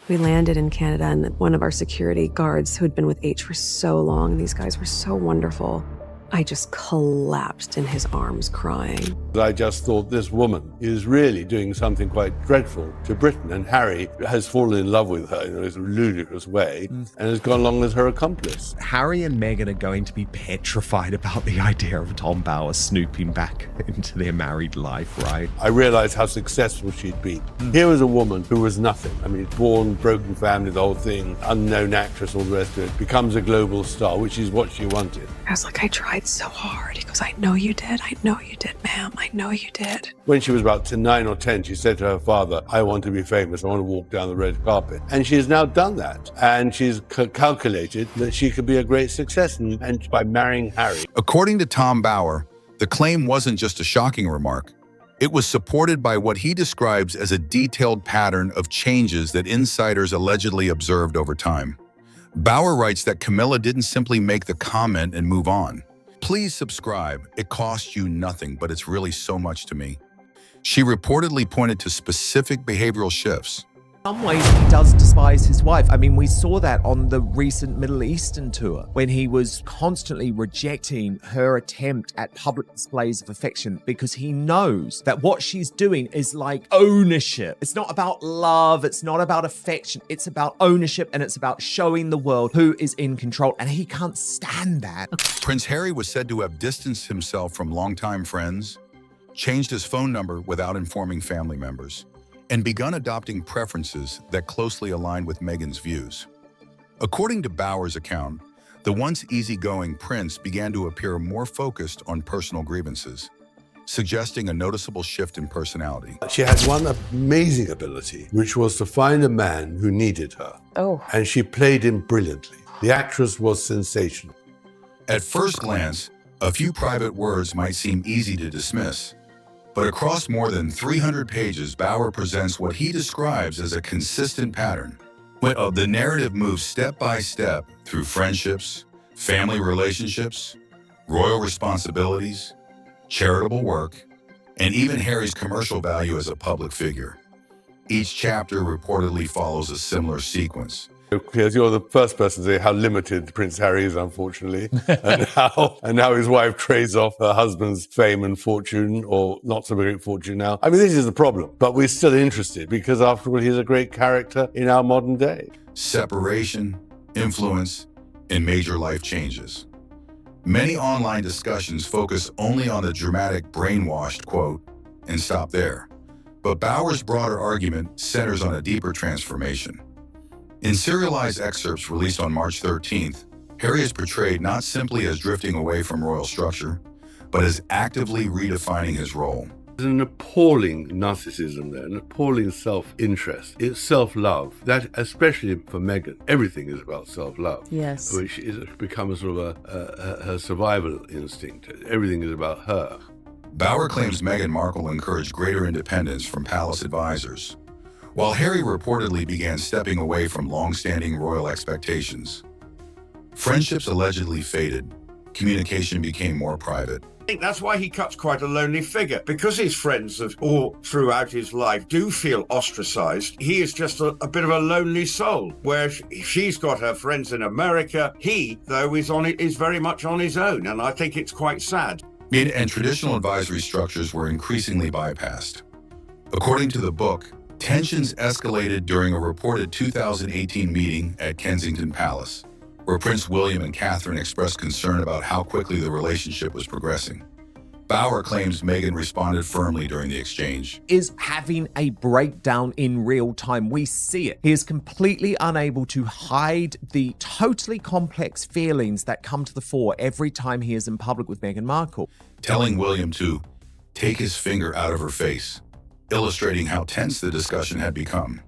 We landed in Canada, and one of our security guards who had been with H for so long, these guys were so wonderful, I just collapsed in his arms crying. I just thought this woman is really doing something quite dreadful to Britain, and Harry has fallen in love with her in a ludicrous way and has gone along as her accomplice. Harry and Meghan are going to be petrified about the idea of Tom Bower snooping back into their married life, right? I realized how successful she'd been. Here was a woman who was nothing. I mean, born, broken family, the whole thing, unknown actress, all the rest of it, becomes a global star, which is what she wanted. I was like, I tried so hard. He goes, I know you did. I know you did, ma'am. I know you did. When she was about 9 or 10, she said to her father, I want to be famous. I want to walk down the red carpet. And she has now done that. And she's calculated that she could be a great success and by marrying Harry. According to Tom Bower, the claim wasn't just a shocking remark. It was supported by what he describes as a detailed pattern of changes that insiders allegedly observed over time. Bower writes that Camilla didn't simply make the comment and move on. Please subscribe. It costs you nothing, but it's really so much to me. She reportedly pointed to specific behavioral shifts. In some ways, he does despise his wife. I mean, we saw that on the recent Middle Eastern tour when he was constantly rejecting her attempt at public displays of affection because he knows that what she's doing is like ownership. It's not about love. It's not about affection. It's about ownership, and it's about showing the world who is in control, and he can't stand that. Prince Harry was said to have distanced himself from longtime friends, changed his phone number without informing family members, and begun adopting preferences that closely aligned with Meghan's views. According to Bower's account, the once easygoing prince began to appear more focused on personal grievances, suggesting a noticeable shift in personality. She had one amazing ability, which was to find a man who needed her. Oh. And she played him brilliantly. The actress was sensational. At first glance, a few private words might seem easy to dismiss. But across more than 300 pages, Bower presents what he describes as a consistent pattern. The narrative moves step by step through friendships, family relationships, royal responsibilities, charitable work, and even Harry's commercial value as a public figure. Each chapter reportedly follows a similar sequence. Because you're the first person to say how limited Prince Harry is, unfortunately, and how his wife trades off her husband's fame and fortune, or not so great fortune now. I mean, this is the problem, but we're still interested because, after all, he's a great character in our modern day. Separation, influence, and major life changes. Many online discussions focus only on the dramatic brainwashed quote and stop there. But Bower's broader argument centers on a deeper transformation. In serialized excerpts released on March 13th, Harry is portrayed not simply as drifting away from royal structure, but as actively redefining his role. There's an appalling narcissism there, an appalling self-interest. It's self-love. That, especially for Meghan, everything is about self-love. Yes. Which is becomes sort of her survival instinct. Everything is about her. Bower claims Meghan Markle encouraged greater independence from palace advisors, while Harry reportedly began stepping away from long-standing royal expectations. Friendships allegedly faded. Communication became more private. I think that's why he cuts quite a lonely figure, because his friends all throughout his life do feel ostracized. He is just a bit of a lonely soul, where she's got her friends in America. He, though, is very much on his own, and I think it's quite sad. And traditional advisory structures were increasingly bypassed. According to the book, tensions escalated during a reported 2018 meeting at Kensington Palace, where Prince William and Catherine expressed concern about how quickly the relationship was progressing. Bower claims Meghan responded firmly during the exchange. Is having a breakdown in real time. We see it. He is completely unable to hide the totally complex feelings that come to the fore every time he is in public with Meghan Markle. Telling William to take his finger out of her face, illustrating how tense the discussion had become.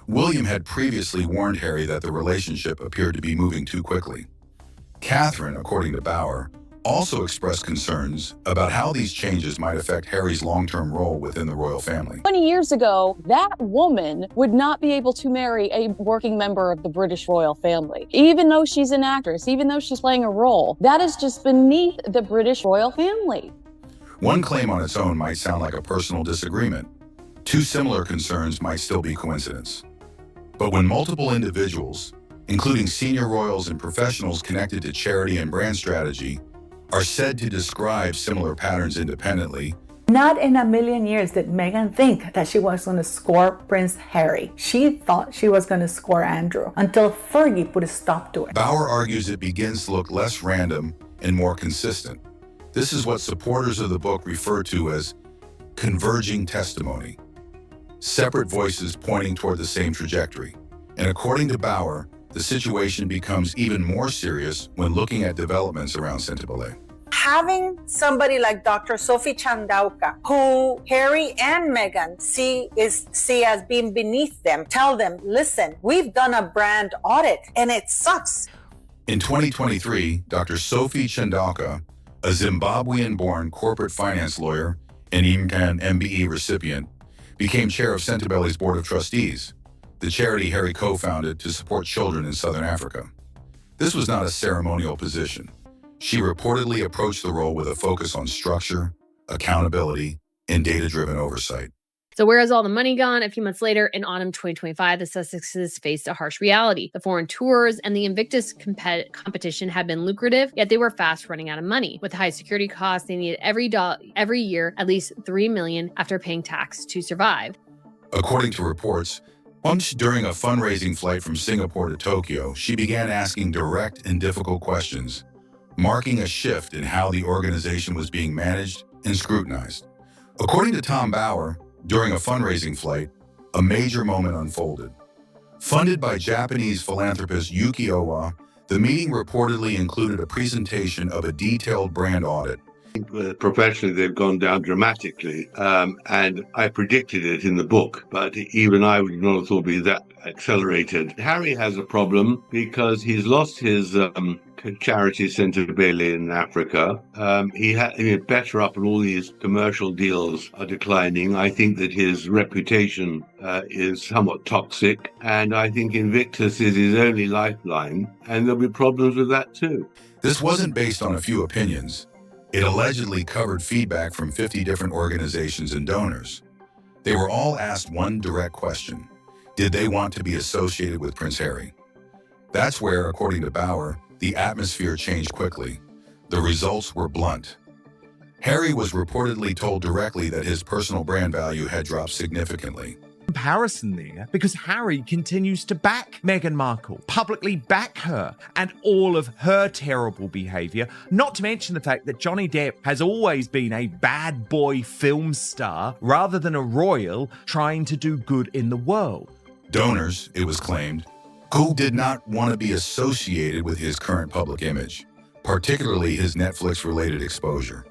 William had previously warned Harry that the relationship appeared to be moving too quickly. Catherine, according to Bower, also expressed concerns about how these changes might affect Harry's long-term role within the royal family. 20 years ago, that woman would not be able to marry a working member of the British royal family. Even though she's an actress, even though she's playing a role, that is just beneath the British royal family. One claim on its own might sound like a personal disagreement. Two similar concerns might still be coincidence. But when multiple individuals, including senior royals and professionals connected to charity and brand strategy, are said to describe similar patterns independently, not in a million years did Meghan think that she was going to score Prince Harry. She thought she was going to score Andrew until Fergie put a stop to it. Bauer argues it begins to look less random and more consistent. This is what supporters of the book refer to as converging testimony, separate voices pointing toward the same trajectory. And according to Bauer, the situation becomes even more serious when looking at developments around Centibale. Having somebody like Dr. Sophie Chandauka, who Harry and Meghan see as being beneath them, tell them, listen, we've done a brand audit and it sucks. In 2023, Dr. Sophie Chandauka, a Zimbabwean-born corporate finance lawyer and IMCAN MBE recipient, became chair of Centibale's board of trustees, the charity Harry co-founded to support children in Southern Africa. This was not a ceremonial position. She reportedly approached the role with a focus on structure, accountability, and data-driven oversight. So where has all the money gone? A few months later, in autumn 2025, the Sussexes faced a harsh reality. The foreign tours and the Invictus competition had been lucrative, yet they were fast running out of money. With high security costs, they needed every year at least $3 million after paying tax to survive. According to reports, once during a fundraising flight from Singapore to Tokyo, she began asking direct and difficult questions, marking a shift in how the organization was being managed and scrutinized. According to Tom Bauer, during a fundraising flight, a major moment unfolded. Funded by Japanese philanthropist Yuki Owa, the meeting reportedly included a presentation of a detailed brand audit. Professionally, they've gone down dramatically, and I predicted it in the book, but even I would not have thought it'd be that accelerated. Harry has a problem because he's lost his charity Centibale in Africa. He had better up, and all these commercial deals are declining. I think that his reputation is somewhat toxic, and I think Invictus is his only lifeline, and there'll be problems with that too. This wasn't based on a few opinions. It allegedly covered feedback from 50 different organizations and donors. They were all asked one direct question: did they want to be associated with Prince Harry? That's where, according to Bauer, the atmosphere changed quickly. The results were blunt. Harry was reportedly told directly that his personal brand value had dropped significantly. Comparison there, because Harry continues to back Meghan Markle, publicly back her and all of her terrible behavior, not to mention the fact that Johnny Depp has always been a bad boy film star rather than a royal trying to do good in the world. Donors, it was claimed, who did not want to be associated with his current public image, particularly his Netflix-related exposure.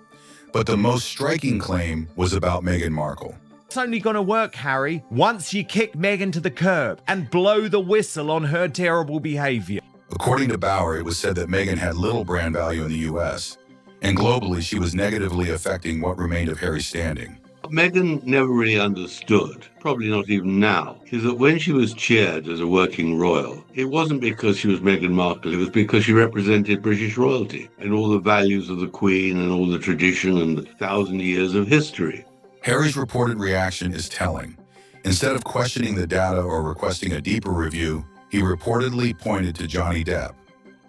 But the most striking claim was about Meghan Markle. It's only going to work, Harry, once you kick Meghan to the curb and blow the whistle on her terrible behavior. According to Bauer, it was said that Meghan had little brand value in the US, and globally she was negatively affecting what remained of Harry's standing. What Meghan never really understood, probably not even now, is that when she was cheered as a working royal, it wasn't because she was Meghan Markle, it was because she represented British royalty and all the values of the Queen and all the tradition and 1,000 years of history. Harry's reported reaction is telling. Instead of questioning the data or requesting a deeper review, he reportedly pointed to Johnny Depp,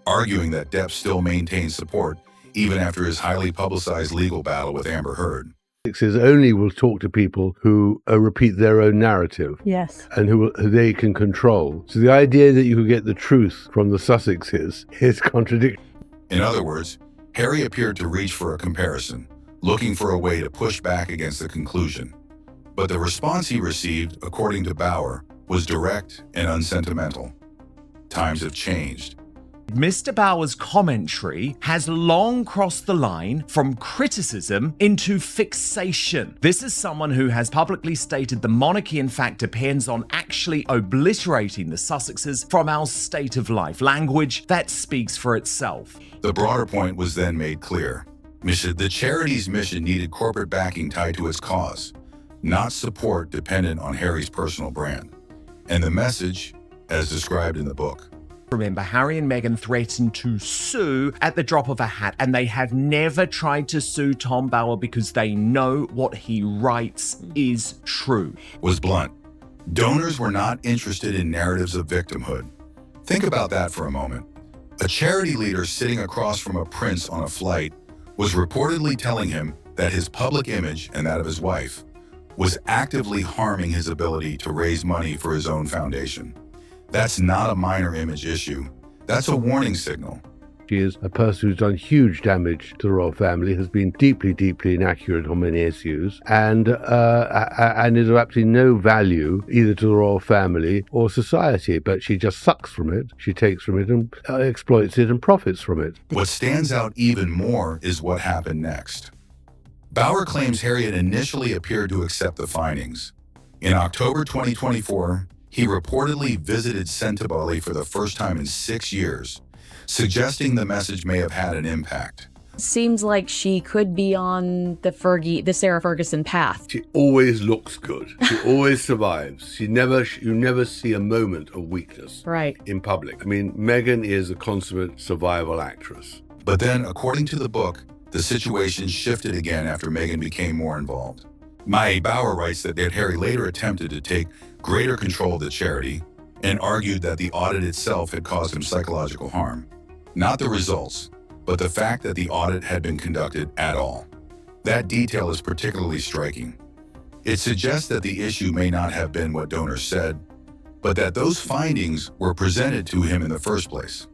arguing that Depp still maintains support even after his highly publicized legal battle with Amber Heard. Sussexes only will talk to people who repeat their own narrative. Yes. And who they can control. So the idea that you could get the truth from the Sussexes is contradictory. In other words, Harry appeared to reach for a comparison, looking for a way to push back against the conclusion. But the response he received, according to Bauer, was direct and unsentimental. Times have changed. Mr. Bauer's commentary has long crossed the line from criticism into fixation. This is someone who has publicly stated the monarchy, in fact, depends on actually obliterating the Sussexes from our state of life, language that speaks for itself. The broader point was then made clear. The charity's mission needed corporate backing tied to its cause, not support dependent on Harry's personal brand. And the message, as described in the book. Remember, Harry and Meghan threatened to sue at the drop of a hat, and they have never tried to sue Tom Bauer because they know what he writes is true. Was blunt. Donors were not interested in narratives of victimhood. Think about that for a moment. A charity leader sitting across from a prince on a flight was reportedly telling him that his public image and that of his wife was actively harming his ability to raise money for his own foundation. That's not a minor image issue. That's a warning signal. She is a person who's done huge damage to the royal family, has been deeply, deeply inaccurate on many issues, and is of absolutely no value either to the royal family or society. But she just sucks from it, she takes from it and exploits it and profits from it. What stands out even more is what happened next. Bauer claims Harriet initially appeared to accept the findings. In October 2024, he reportedly visited Centibale for the first time in 6 years, suggesting the message may have had an impact. Seems like she could be on the Sarah Ferguson path. She always looks good. She always survives. You never see a moment of weakness Right. in public. I mean, Meghan is a consummate survival actress. But then, according to the book, the situation shifted again after Meghan became more involved. Mae Bauer writes that Harry later attempted to take greater control of the charity and argued that the audit itself had caused him psychological harm. Not the results, but the fact that the audit had been conducted at all. That detail is particularly striking. It suggests that the issue may not have been what donors said, but that those findings were presented to him in the first place.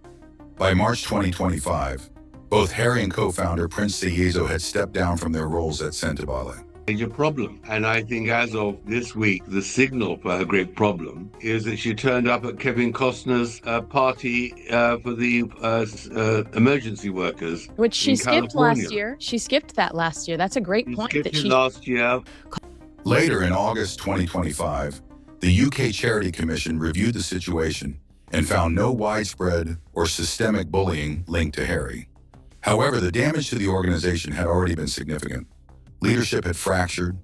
By March 2025, both Harry and co-founder Prince Seyezo had stepped down from their roles at Centibale. Major problem. And I think as of this week, the signal for her great problem is that she turned up at Kevin Costner's party for the emergency workers. Which she in skipped California. last year. She skipped that last year. That's a great She point. skipped That it she last year. Later in August 2025, the UK Charity Commission reviewed the situation and found no widespread or systemic bullying linked to Harry. However, the damage to the organization had already been significant. Leadership had fractured,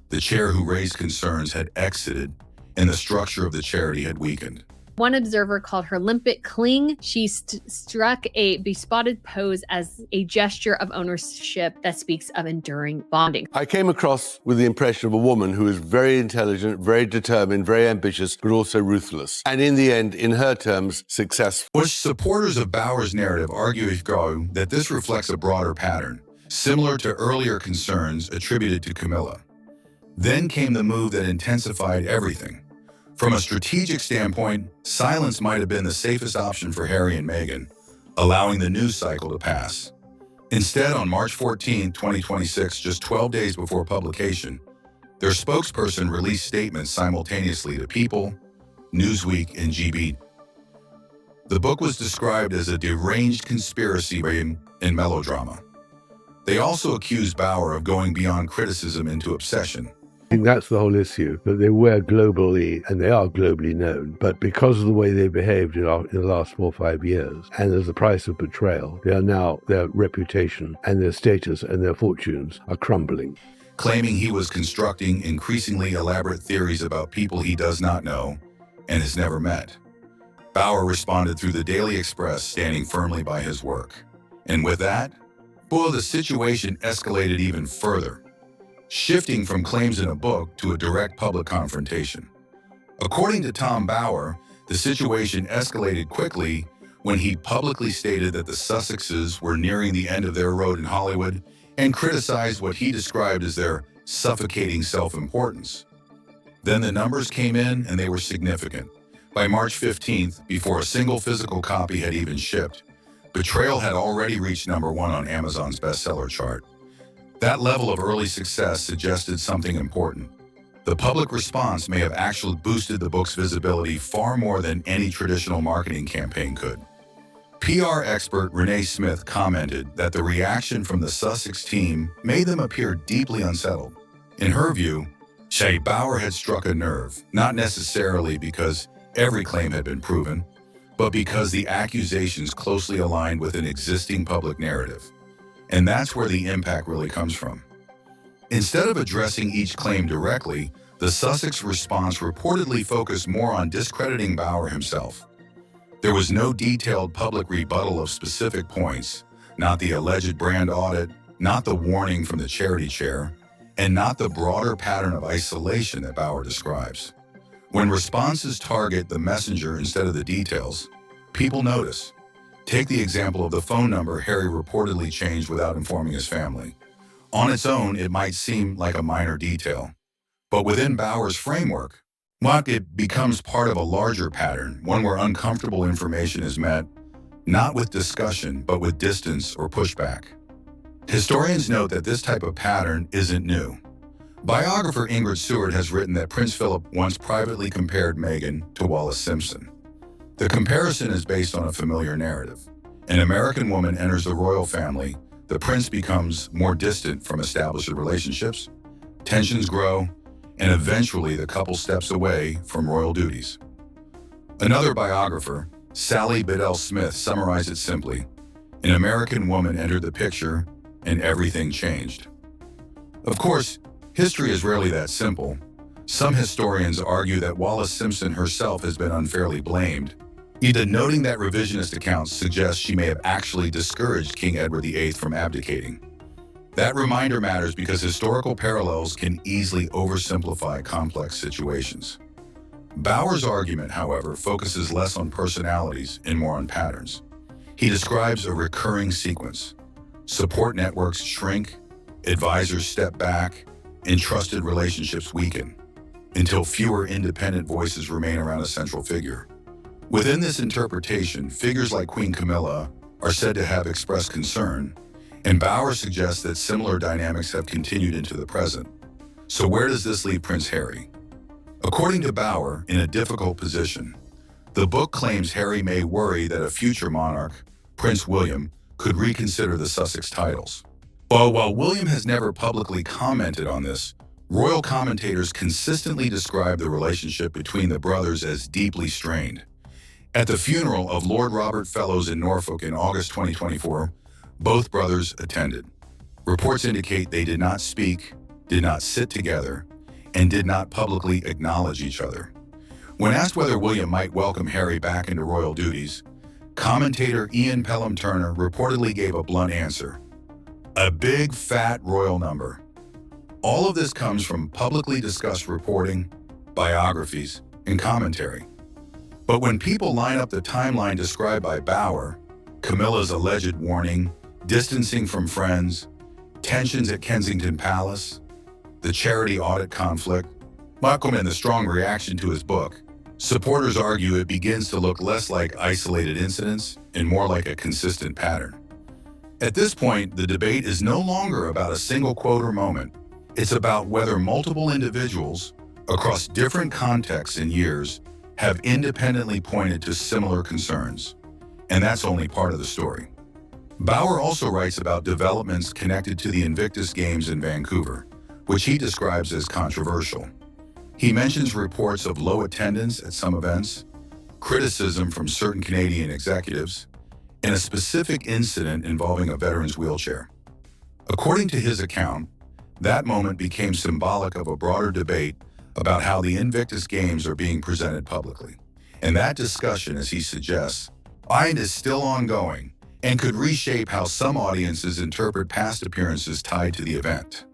the chair who raised concerns had exited, and the structure of the charity had weakened. One observer called her limpet cling. She struck a bespotted pose as a gesture of ownership that speaks of enduring bonding. I came across with the impression of a woman who is very intelligent, very determined, very ambitious, but also ruthless. And in the end, in her terms, successful. Which supporters of Bauer's narrative argue that this reflects a broader pattern, similar to earlier concerns attributed to Camilla. Then came the move that intensified everything. From a strategic standpoint, silence might have been the safest option for Harry and Meghan, allowing the news cycle to pass. Instead, on March 14, 2026, just 12 days before publication, their spokesperson released statements simultaneously to People, Newsweek, and GB. The book was described as a deranged conspiracy and melodrama. They also accused Bauer of going beyond criticism into obsession. I think that's the whole issue, that they were globally, and they are globally known, but because of the way they behaved in the last 4 or 5 years, and as the price of betrayal, their reputation and their status and their fortunes are crumbling. Claiming he was constructing increasingly elaborate theories about people he does not know and has never met. Bauer responded through the Daily Express, standing firmly by his work. And with that, the situation escalated even further, shifting from claims in a book to a direct public confrontation. According to Tom Bauer, the situation escalated quickly when he publicly stated that the Sussexes were nearing the end of their road in Hollywood and criticized what he described as their suffocating self-importance. Then the numbers came in, and they were significant. By March 15th, before a single physical copy had even shipped, Betrayal had already reached #1 on Amazon's bestseller chart. That level of early success suggested something important. The public response may have actually boosted the book's visibility far more than any traditional marketing campaign could. PR expert Renee Smith commented that the reaction from the Sussex team made them appear deeply unsettled. In her view, Bauer had struck a nerve, not necessarily because every claim had been proven, but because the accusations closely aligned with an existing public narrative. And that's where the impact really comes from. Instead of addressing each claim directly, the Sussex response reportedly focused more on discrediting Bauer himself. There was no detailed public rebuttal of specific points, not the alleged brand audit, not the warning from the charity chair, and not the broader pattern of isolation that Bauer describes. When responses target the messenger instead of the details, people notice. Take the example of the phone number Harry reportedly changed without informing his family. On its own, it might seem like a minor detail. But within Bauer's framework, it becomes part of a larger pattern, one where uncomfortable information is met, not with discussion, but with distance or pushback. Historians note that this type of pattern isn't new. Biographer Ingrid Seward has written that Prince Philip once privately compared Meghan to Wallis Simpson. The comparison is based on a familiar narrative. An American woman enters the royal family, the prince becomes more distant from established relationships, tensions grow, and eventually the couple steps away from royal duties. Another biographer, Sally Biddell Smith, summarized it simply: an American woman entered the picture and everything changed. Of course, history is rarely that simple. Some historians argue that Wallis Simpson herself has been unfairly blamed, even noting that revisionist accounts suggest she may have actually discouraged King Edward VIII from abdicating. That reminder matters because historical parallels can easily oversimplify complex situations. Bauer's argument, however, focuses less on personalities and more on patterns. He describes a recurring sequence. Support networks shrink, advisors step back, and trusted relationships weaken, until fewer independent voices remain around a central figure. Within this interpretation, figures like Queen Camilla are said to have expressed concern, and Bauer suggests that similar dynamics have continued into the present. So where does this leave Prince Harry? According to Bauer, in a difficult position. The book claims Harry may worry that a future monarch, Prince William, could reconsider the Sussex titles. While William has never publicly commented on this, royal commentators consistently describe the relationship between the brothers as deeply strained. At the funeral of Lord Robert Fellows in Norfolk in August 2024, both brothers attended. Reports indicate they did not speak, did not sit together, and did not publicly acknowledge each other. When asked whether William might welcome Harry back into royal duties, commentator Ian Pelham Turner reportedly gave a blunt answer: a big fat royal number. All of this comes from publicly discussed reporting, biographies, and commentary. But when people line up the timeline described by Bauer, Camilla's alleged warning, distancing from friends, tensions at Kensington Palace, the charity audit conflict, and the strong reaction to his book, supporters argue it begins to look less like isolated incidents and more like a consistent pattern. At this point, the debate is no longer about a single quote or moment. It's about whether multiple individuals, across different contexts and years, have independently pointed to similar concerns. And that's only part of the story. Bauer also writes about developments connected to the Invictus Games in Vancouver, which he describes as controversial. He mentions reports of low attendance at some events, criticism from certain Canadian executives, and a specific incident involving a veteran's wheelchair. According to his account, that moment became symbolic of a broader debate about how the Invictus Games are being presented publicly. And that discussion, as he suggests, is still ongoing and could reshape how some audiences interpret past appearances tied to the event.